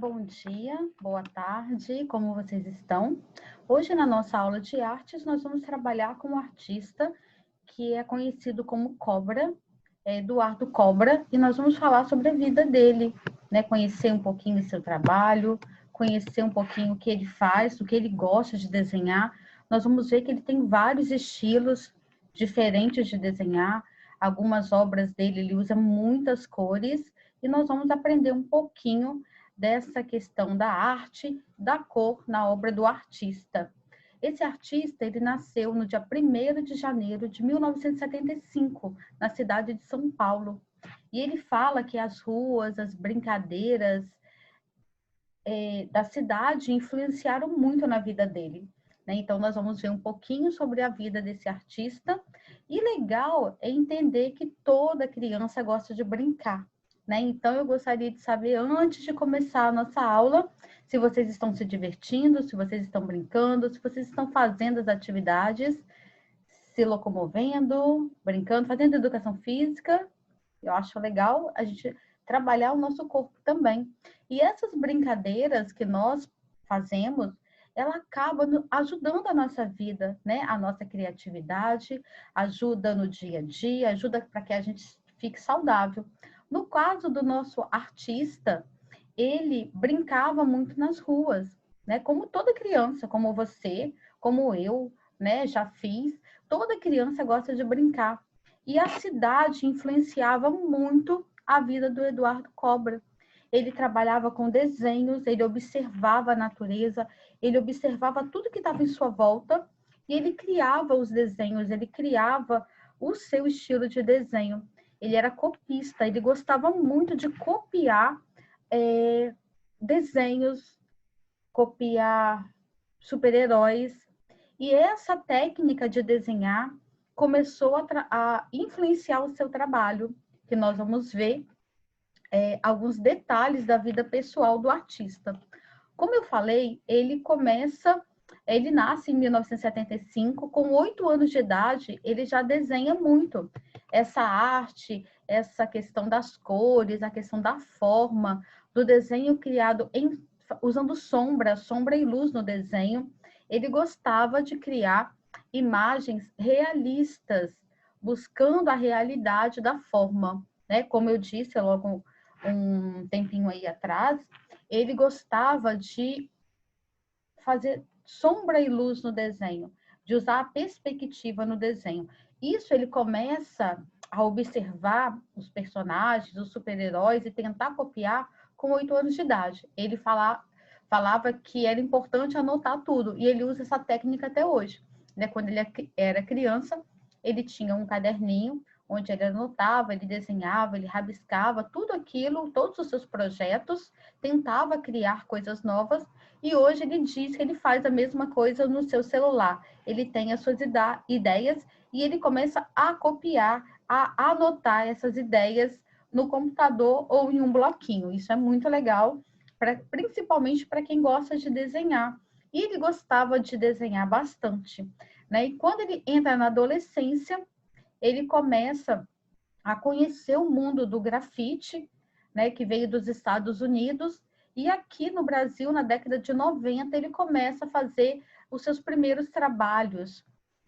bom dia, boa tarde, como vocês estão? Hoje, na nossa aula de artes, nós vamos trabalhar com um artista que é conhecido como Cobra, Eduardo Cobra, e nós vamos falar sobre a vida dele, né? Conhecer um pouquinho o seu trabalho, conhecer um pouquinho o que ele faz, o que ele gosta de desenhar. Nós vamos ver que ele tem vários estilos diferentes de desenhar. Algumas obras dele, ele usa muitas cores, e nós vamos aprender um pouquinho dessa questão da arte, da cor na obra do artista. Esse artista, ele nasceu no dia 1º de janeiro de 1975, na cidade de São Paulo. E ele fala que as ruas, as brincadeiras da cidade influenciaram muito na vida dele, né? Então, nós vamos ver um pouquinho sobre a vida desse artista. E legal é entender que toda criança gosta de brincar, né? Então, eu gostaria de saber, antes de começar a nossa aula, se vocês estão se divertindo, se vocês estão brincando, se vocês estão fazendo as atividades, se locomovendo, brincando, fazendo educação física. Eu acho legal a gente trabalhar o nosso corpo também. E essas brincadeiras que nós fazemos, ela acaba ajudando a nossa vida, né? A nossa criatividade, ajuda no dia a dia, ajuda para que a gente fique saudável. No caso do nosso artista, ele brincava muito nas ruas, né? Como toda criança, como você, como eu, né? Já fiz. Toda criança gosta de brincar. E a cidade influenciava muito a vida do Eduardo Cobra. Ele trabalhava com desenhos, ele observava a natureza, ele observava tudo que estava em sua volta e ele criava os desenhos, ele criava o seu estilo de desenho. Ele era copista, ele gostava muito de copiar desenhos, copiar super-heróis. E essa técnica de desenhar começou a influenciar o seu trabalho, que nós vamos ver alguns detalhes da vida pessoal do artista. Como eu falei, ele nasce em 1975, com 8 anos de idade, ele já desenha muito. Essa arte, essa questão das cores, a questão da forma, do desenho criado usando sombra e luz no desenho. Ele gostava de criar imagens realistas, buscando a realidade da forma, né? Como eu disse logo um tempinho aí atrás, ele gostava de fazer sombra e luz no desenho, de usar a perspectiva no desenho. Isso ele começa a observar os personagens, os super-heróis e tentar copiar com 8 anos de idade. Ele falava que era importante anotar tudo, e ele usa essa técnica até hoje, né? Quando ele era criança, ele tinha um caderninho onde ele anotava, ele desenhava, ele rabiscava tudo aquilo, todos os seus projetos, tentava criar coisas novas, e hoje ele diz que ele faz a mesma coisa no seu celular. Ele tem as suas ideias e ele começa a copiar, a anotar essas ideias no computador ou em um bloquinho. Isso é muito legal, principalmente para quem gosta de desenhar. E ele gostava de desenhar bastante, né? E quando ele entra na adolescência, ele começa a conhecer o mundo do grafite, né, que veio dos Estados Unidos, e aqui no Brasil, na década de 90, ele começa a fazer os seus primeiros trabalhos,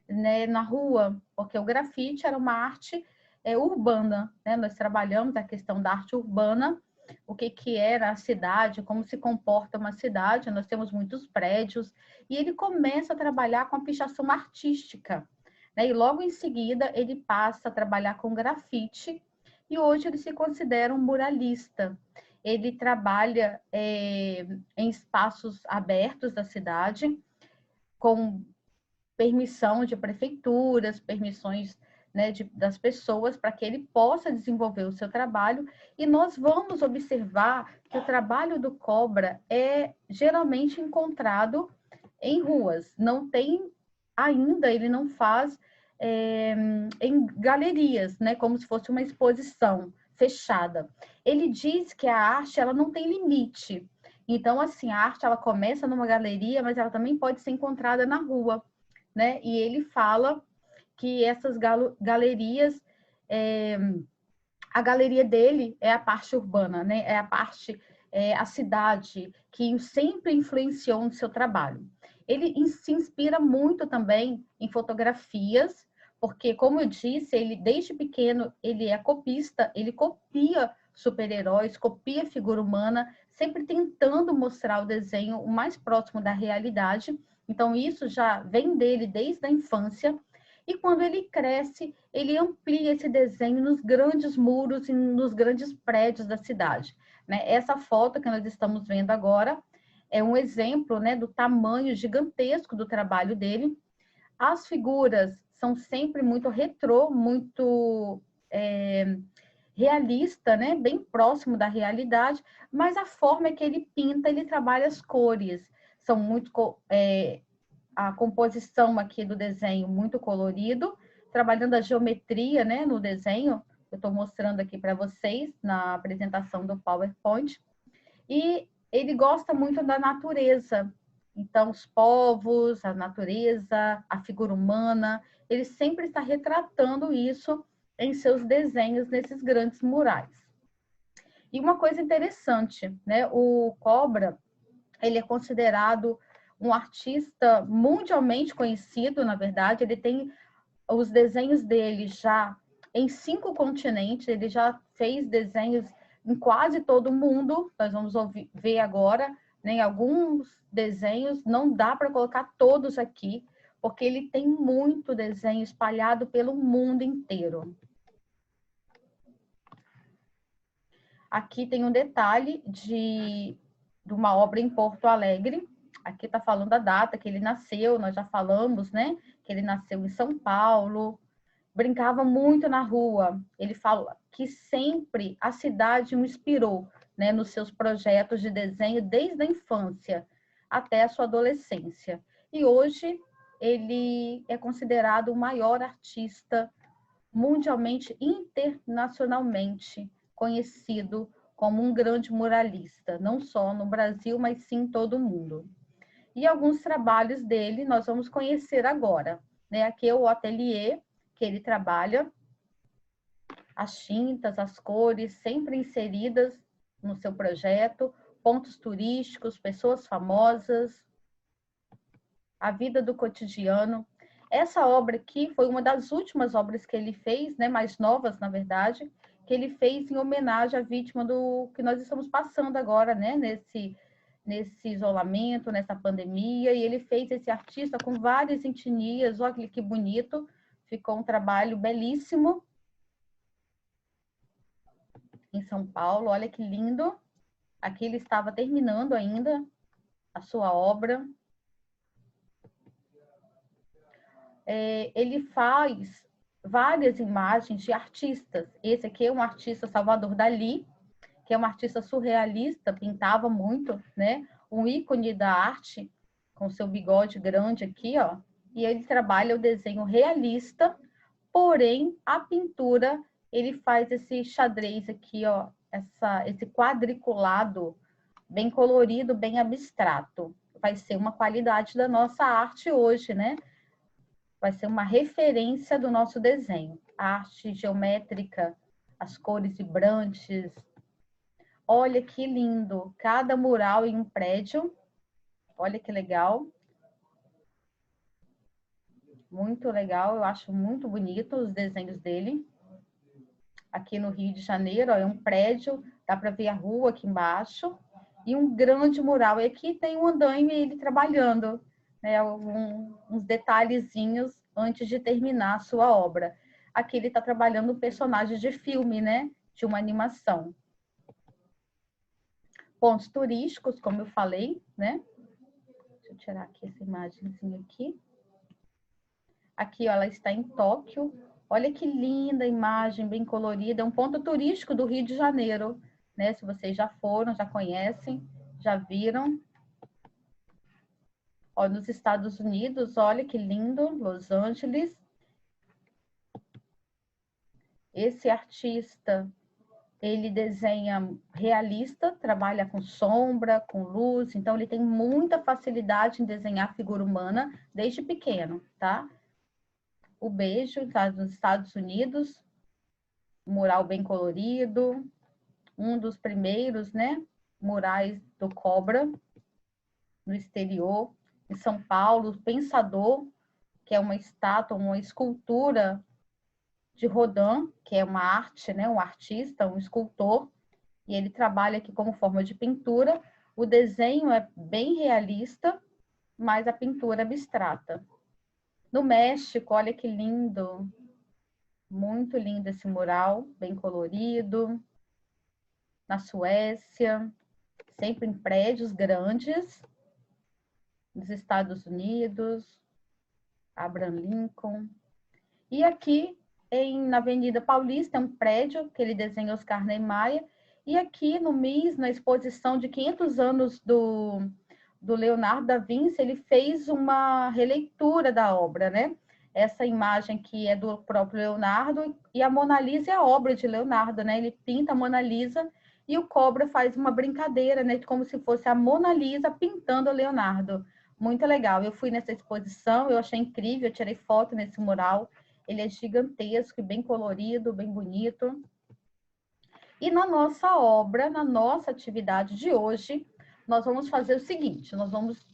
né, na rua, porque o grafite era uma arte urbana, né? Nós trabalhamos a questão da arte urbana, o que era a cidade, como se comporta uma cidade, nós temos muitos prédios, e ele começa a trabalhar com a pichação artística, né? E logo em seguida ele passa a trabalhar com grafite, e hoje ele se considera um muralista. Ele trabalha em espaços abertos da cidade, com permissão de prefeituras, permissões, né, das pessoas, para que ele possa desenvolver o seu trabalho. E nós vamos observar que o trabalho do Cobra é geralmente encontrado em ruas. Não tem ainda, ele não faz em galerias, né, como se fosse uma exposição fechada. Ele diz que a arte ela não tem limite. Então, assim, a arte ela começa numa galeria, mas ela também pode ser encontrada na rua, né? E ele fala que essas galerias, a galeria dele é a parte urbana, né? É a parte a cidade que sempre influenciou no seu trabalho. Ele se inspira muito também em fotografias, porque, como eu disse, ele desde pequeno ele é copista, ele copia super-heróis, copia figura humana, sempre tentando mostrar o desenho o mais próximo da realidade. Então, isso já vem dele desde a infância. E quando ele cresce, ele amplia esse desenho nos grandes muros e nos grandes prédios da cidade. Né? Essa foto que nós estamos vendo agora é um exemplo, né, do tamanho gigantesco do trabalho dele. As figuras são sempre muito retrô, muito realista, né, bem próximo da realidade, mas a forma que ele pinta, ele trabalha as cores, são muito a composição aqui do desenho muito colorido, trabalhando a geometria, né, no desenho. Eu estou mostrando aqui para vocês na apresentação do PowerPoint. E ele gosta muito da natureza. Então, os povos, a natureza, a figura humana, ele sempre está retratando isso em seus desenhos nesses grandes murais. E uma coisa interessante, né? O Cobra, ele é considerado um artista mundialmente conhecido, na verdade. Ele tem os desenhos dele já em 5 continentes, ele já fez desenhos em quase todo o mundo. Nós vamos ver agora, né, alguns desenhos, não dá para colocar todos aqui, porque ele tem muito desenho espalhado pelo mundo inteiro. Aqui tem um detalhe de uma obra em Porto Alegre. Aqui está falando a data que ele nasceu, nós já falamos, né? Que ele nasceu em São Paulo, brincava muito na rua. Ele fala que sempre a cidade o inspirou, né, nos seus projetos de desenho desde a infância até a sua adolescência. E hoje ele é considerado o maior artista mundialmente, internacionalmente conhecido como um grande muralista, não só no Brasil, mas sim em todo o mundo. E alguns trabalhos dele nós vamos conhecer agora. Né? Aqui é o ateliê que ele trabalha, as tintas, as cores, sempre inseridas no seu projeto, pontos turísticos, pessoas famosas, a vida do cotidiano. Essa obra aqui foi uma das últimas obras que ele fez, né, mais novas, na verdade, que ele fez em homenagem à vítima do que nós estamos passando agora, né, nesse isolamento, nessa pandemia, e ele fez esse artista com várias etnias. Olha que bonito, ficou um trabalho belíssimo em São Paulo, olha que lindo. Aqui ele estava terminando ainda a sua obra. Ele faz várias imagens de artistas. Esse aqui é um artista, Salvador Dalí, que é um artista surrealista, pintava muito, né? Um ícone da arte, com seu bigode grande aqui, ó. E ele trabalha o desenho realista, porém, a pintura, ele faz esse xadrez aqui, ó, esse quadriculado bem colorido, bem abstrato. Vai ser uma qualidade da nossa arte hoje, né? Vai ser uma referência do nosso desenho. A arte geométrica, as cores vibrantes. Olha que lindo! Cada mural em um prédio. Olha que legal. Muito legal, eu acho muito bonito os desenhos dele. Aqui no Rio de Janeiro, ó, é um prédio, dá para ver a rua aqui embaixo. E um grande mural. E aqui tem um andaime ele trabalhando, né, uns detalhezinhos antes de terminar a sua obra. Aqui ele está trabalhando um personagem de filme, né, de uma animação. Pontos turísticos, como eu falei, né? Deixa eu tirar aqui essa imagenzinha aqui. Aqui, ó, ela está em Tóquio. Olha que linda imagem, bem colorida. É um ponto turístico do Rio de Janeiro, né? Se vocês já foram, já conhecem, já viram. Ó, nos Estados Unidos, olha que lindo, Los Angeles. Esse artista, ele desenha realista, trabalha com sombra, com luz, então ele tem muita facilidade em desenhar figura humana desde pequeno, tá? O Beijo, tá nos Estados Unidos, um mural bem colorido, um dos primeiros, né? murais do Cobra, no exterior. Em São Paulo, Pensador, que é uma estátua, uma escultura de Rodin, que é uma arte, né? Um artista, um escultor, e ele trabalha aqui como forma de pintura. O desenho é bem realista, mas a pintura é abstrata. No México, olha que lindo, muito lindo esse mural, bem colorido. Na Suécia, sempre em prédios grandes. Nos Estados Unidos, Abraham Lincoln. E aqui, na Avenida Paulista, é um prédio que ele desenha Oscar Niemeyer. E aqui no MIS, na exposição de 500 anos do Leonardo da Vinci, ele fez uma releitura da obra, né? Essa imagem que é do próprio Leonardo, e a Mona Lisa é a obra de Leonardo, né? Ele pinta a Mona Lisa e o Cobra faz uma brincadeira, né? Como se fosse a Mona Lisa pintando o Leonardo. Muito legal. Eu fui nessa exposição, eu achei incrível, eu tirei foto nesse mural. Ele é gigantesco, bem colorido, bem bonito. E na nossa obra, na nossa atividade de hoje, nós vamos fazer o seguinte, nós vamos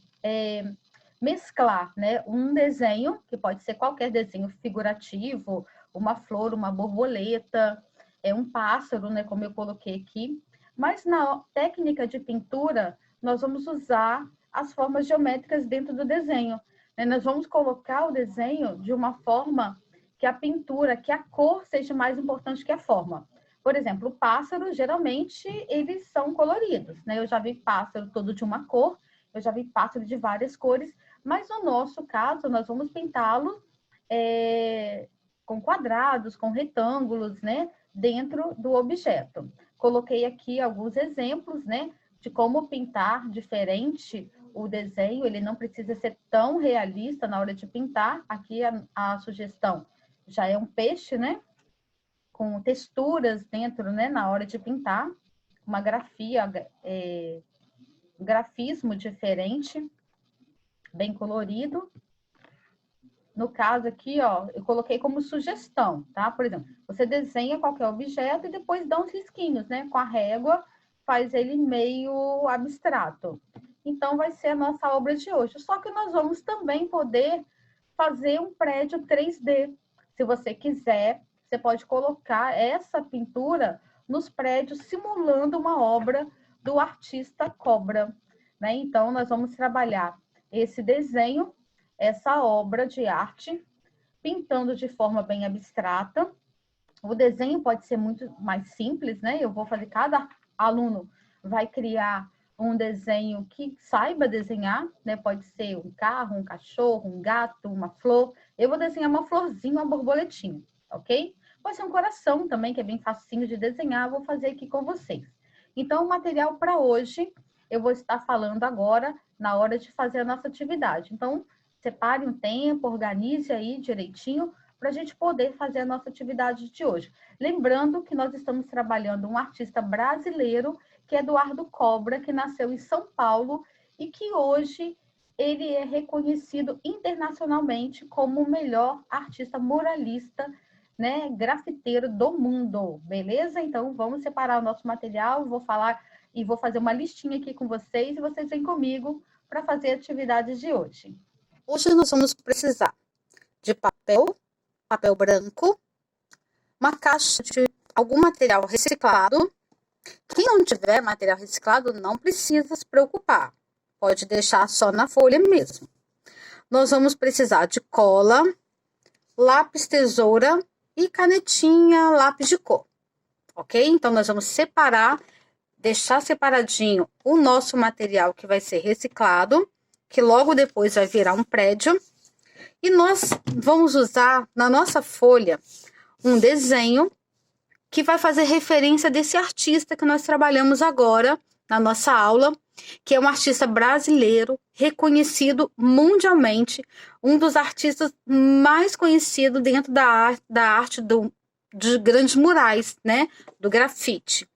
mesclar, né, um desenho, que pode ser qualquer desenho figurativo, uma flor, uma borboleta, um pássaro, né, como eu coloquei aqui, mas na técnica de pintura, nós vamos usar as formas geométricas dentro do desenho. Né? Nós vamos colocar o desenho de uma forma que a pintura, que a cor seja mais importante que a forma. Por exemplo, o pássaro, geralmente, eles são coloridos, né? Eu já vi pássaro todo de uma cor, eu já vi pássaro de várias cores, mas no nosso caso, nós vamos pintá-lo com quadrados, com retângulos, né? Dentro do objeto. Coloquei aqui alguns exemplos, né? De como pintar diferente o desenho, ele não precisa ser tão realista na hora de pintar. Aqui a sugestão já é um peixe, né? Com texturas dentro, né, na hora de pintar, uma grafismo diferente, bem colorido. No caso aqui, ó, eu coloquei como sugestão, tá? Por exemplo, você desenha qualquer objeto e depois dá uns risquinhos, né? Com a régua, faz ele meio abstrato. Então, vai ser a nossa obra de hoje. Só que nós vamos também poder fazer um prédio 3D. Se você quiser, você pode colocar essa pintura nos prédios, simulando uma obra do artista Cobra. Né? Então, nós vamos trabalhar esse desenho, essa obra de arte, pintando de forma bem abstrata. O desenho pode ser muito mais simples, né? Eu vou fazer, cada aluno vai criar um desenho que saiba desenhar, né? Pode ser um carro, um cachorro, um gato, uma flor. Eu vou desenhar uma florzinha, uma borboletinha, ok? Pode ser um coração também, que é bem facinho de desenhar. Vou fazer aqui com vocês. Então, o material para hoje, eu vou estar falando agora, na hora de fazer a nossa atividade. Então, separe um tempo, organize aí direitinho, para a gente poder fazer a nossa atividade de hoje. Lembrando que nós estamos trabalhando um artista brasileiro, que é Eduardo Cobra, que nasceu em São Paulo e que hoje ele é reconhecido internacionalmente como o melhor artista muralista, né, grafiteiro do mundo, beleza? Então, vamos separar o nosso material, vou falar e vou fazer uma listinha aqui com vocês e vocês vêm comigo para fazer a atividade de hoje. Hoje nós vamos precisar de papel branco, uma caixa de algum material reciclado. Quem não tiver material reciclado não precisa se preocupar, pode deixar só na folha mesmo. Nós vamos precisar de cola, lápis, tesoura e canetinha, lápis de cor, ok? Então, nós vamos deixar separadinho o nosso material que vai ser reciclado, que logo depois vai virar um prédio. E nós vamos usar na nossa folha um desenho que vai fazer referência desse artista que nós trabalhamos agora na nossa aula, que é um artista brasileiro, reconhecido mundialmente, um dos artistas mais conhecidos dentro da arte de grandes murais, né? Do grafite.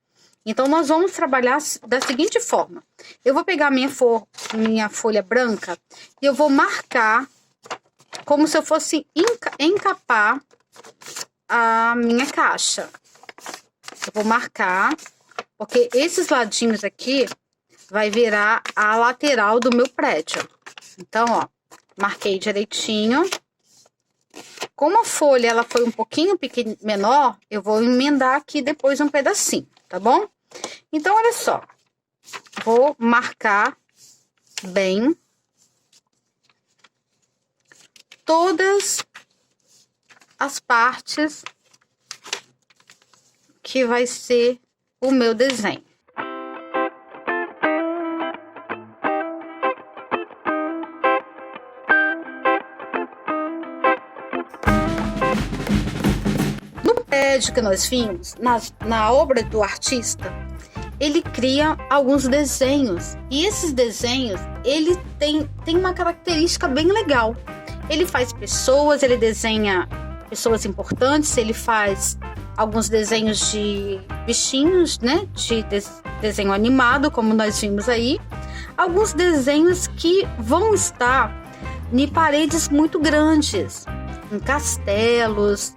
Então, nós vamos trabalhar da seguinte forma. Eu vou pegar minha folha branca e eu vou marcar como se eu fosse encapar a minha caixa. Eu vou marcar, porque esses ladinhos aqui vai virar a lateral do meu prédio. Então, ó, marquei direitinho. Como a folha ela foi um pouquinho menor, eu vou emendar aqui depois um pedacinho, tá bom? Então, olha só. Vou marcar bem todas as partes que vai ser o meu desenho. No prédio que nós vimos, na obra do artista, ele cria alguns desenhos. E esses desenhos, ele tem uma característica bem legal. Ele faz pessoas, ele desenha pessoas importantes, ele faz alguns desenhos de bichinhos, né? De desenho animado, como nós vimos aí. Alguns desenhos que vão estar em paredes muito grandes, em castelos,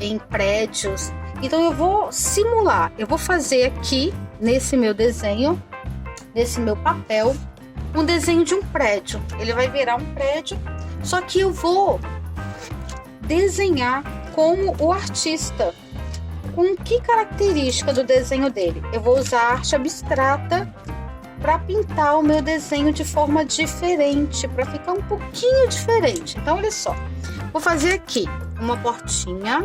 em prédios. Então eu vou simular, eu vou fazer aqui nesse meu desenho, nesse meu papel, um desenho de um prédio. Ele vai virar um prédio, só que eu vou desenhar como o artista. Com que característica do desenho dele? Eu vou usar arte abstrata para pintar o meu desenho de forma diferente, para ficar um pouquinho diferente. Então, olha só, vou fazer aqui uma portinha.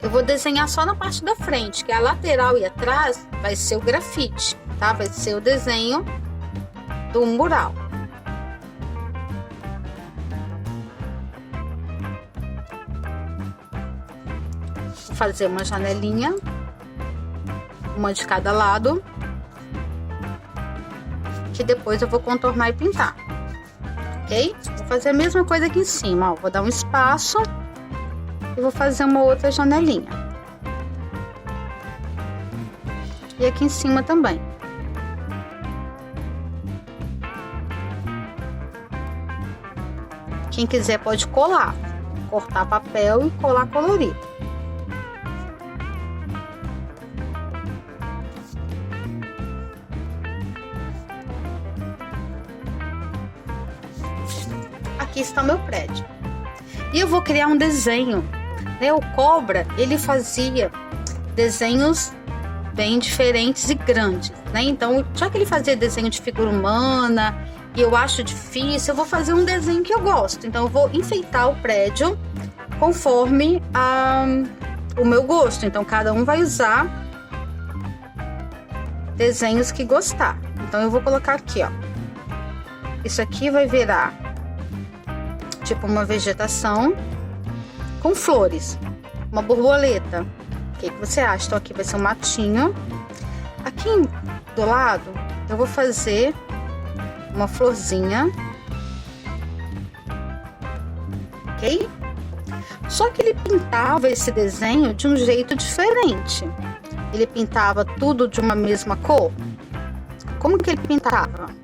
Eu vou desenhar só na parte da frente, que a lateral e atrás vai ser o grafite, tá? Vai ser o desenho do mural. Vou fazer uma janelinha, uma de cada lado, que depois eu vou contornar e pintar, ok? Vou fazer a mesma coisa aqui em cima, ó. Vou dar um espaço e vou fazer uma outra janelinha. E aqui em cima também. Quem quiser pode colar, cortar papel e colar colorido. Aqui está meu prédio. E eu vou criar um desenho. O Cobra, ele fazia desenhos bem diferentes e grandes, né? Então, já que ele fazia desenho de figura humana e eu acho difícil, eu vou fazer um desenho que eu gosto. Então, eu vou enfeitar o prédio conforme o meu gosto. Então, cada um vai usar desenhos que gostar. Então, eu vou colocar aqui, ó. Isso aqui vai virar tipo uma vegetação com flores, uma borboleta. O que você acha? Então aqui vai ser um matinho. Aqui do lado eu vou fazer uma florzinha, ok? Só que ele pintava esse desenho de um jeito diferente. Ele pintava tudo de uma mesma cor. Como que ele pintava?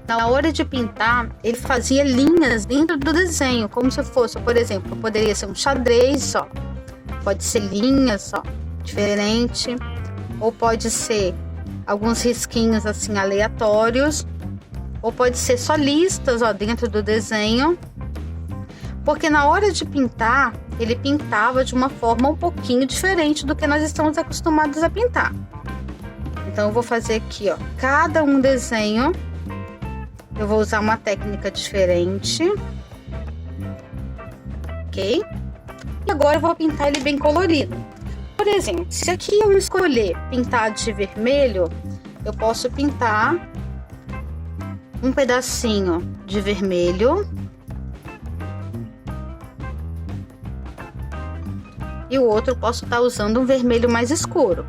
Na hora de pintar, ele fazia linhas dentro do desenho, como se fosse, por exemplo, poderia ser um xadrez, ó. Pode ser linhas, ó, diferente. Ou pode ser alguns risquinhos, assim, aleatórios. Ou pode ser só listas, ó, dentro do desenho. Porque na hora de pintar, ele pintava de uma forma um pouquinho diferente do que nós estamos acostumados a pintar. Então, eu vou fazer aqui, ó, cada um desenho. Eu vou usar uma técnica diferente, ok? E agora eu vou pintar ele bem colorido. Por exemplo, se aqui eu escolher pintar de vermelho, eu posso pintar um pedacinho de vermelho e o outro eu posso estar usando um vermelho mais escuro.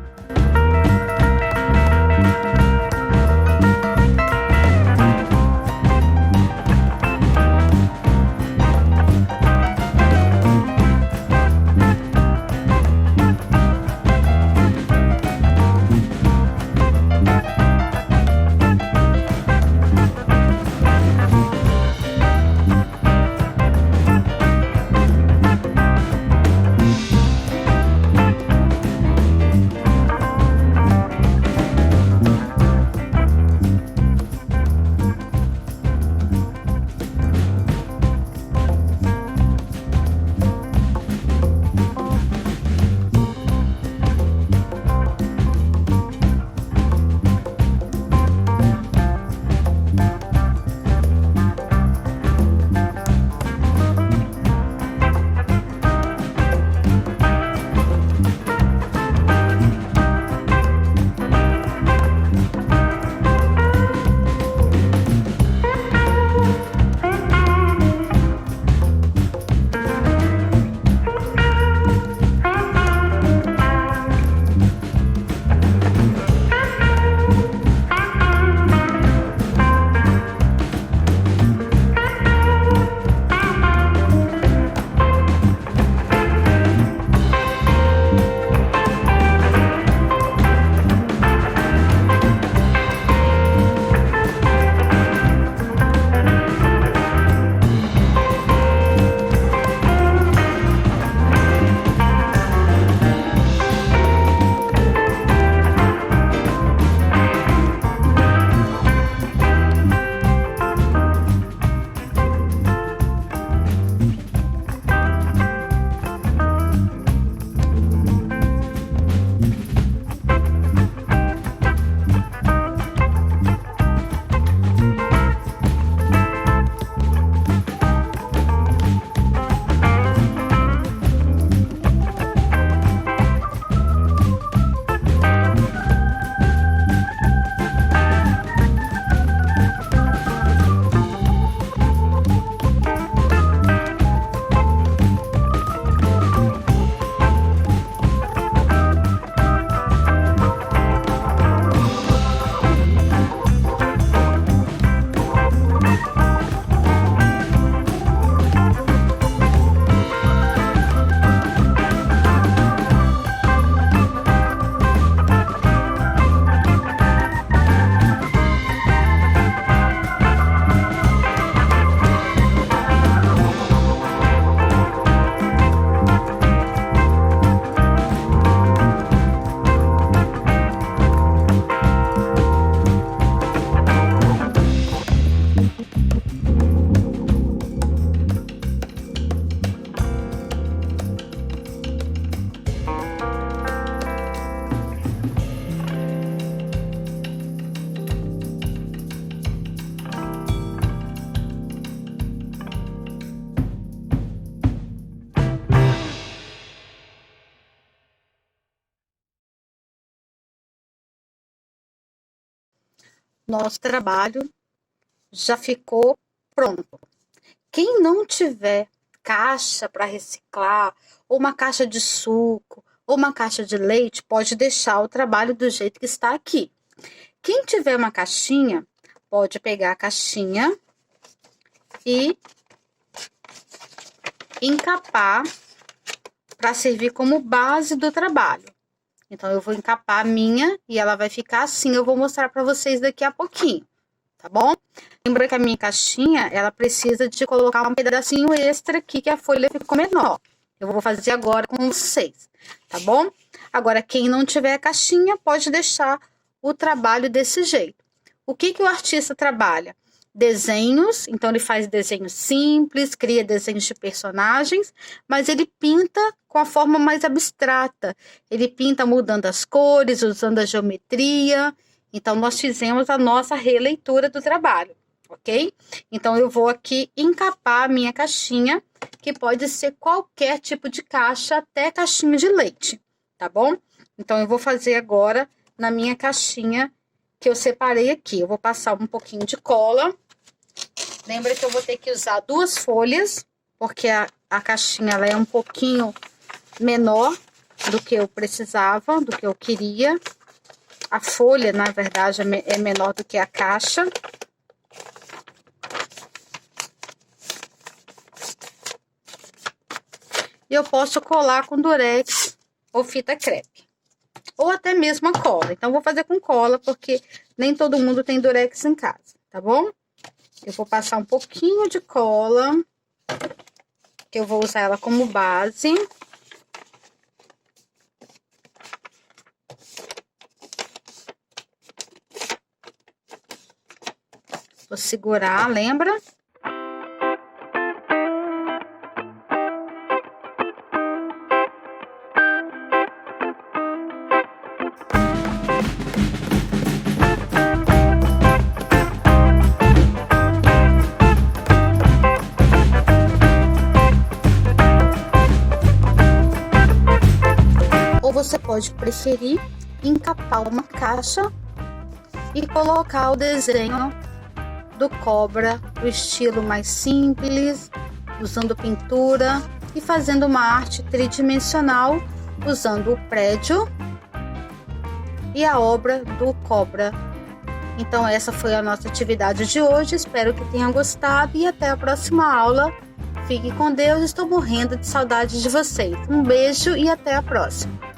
nosso trabalho já ficou pronto. Quem não tiver caixa para reciclar, ou uma caixa de suco, ou uma caixa de leite, pode deixar o trabalho do jeito que está aqui. Quem tiver uma caixinha, pode pegar a caixinha e encapar para servir como base do trabalho. Então, eu vou encapar a minha e ela vai ficar assim. Eu vou mostrar para vocês daqui a pouquinho, tá bom? Lembra que a minha caixinha, ela precisa de colocar um pedacinho extra aqui, que a folha ficou menor. Eu vou fazer agora com vocês, tá bom? Agora, quem não tiver a caixinha, pode deixar o trabalho desse jeito. O que o artista trabalha? Desenhos, então ele faz desenhos simples, cria desenhos de personagens, mas ele pinta com a forma mais abstrata. Ele pinta mudando as cores, usando a geometria. Então, nós fizemos a nossa releitura do trabalho, ok? Então, eu vou aqui encapar a minha caixinha, que pode ser qualquer tipo de caixa, até caixinha de leite, tá bom? Então, eu vou fazer agora na minha caixinha que eu separei aqui. Eu vou passar um pouquinho de cola. Lembra que eu vou ter que usar 2 folhas, porque a caixinha ela é um pouquinho menor do que eu precisava, do que eu queria. A folha, na verdade, é menor do que a caixa. E eu posso colar com durex ou fita crepe. Ou até mesmo a cola. Então, vou fazer com cola, porque nem todo mundo tem durex em casa, tá bom? Eu vou passar um pouquinho de cola, que eu vou usar ela como base. Vou segurar, lembra? Você pode preferir encapar uma caixa e colocar o desenho do cobra, o estilo mais simples, usando pintura e fazendo uma arte tridimensional, usando o prédio e a obra do cobra. Então, essa foi a nossa atividade de hoje. Espero que tenham gostado e até a próxima aula. Fique com Deus, estou morrendo de saudade de vocês. Um beijo e até a próxima.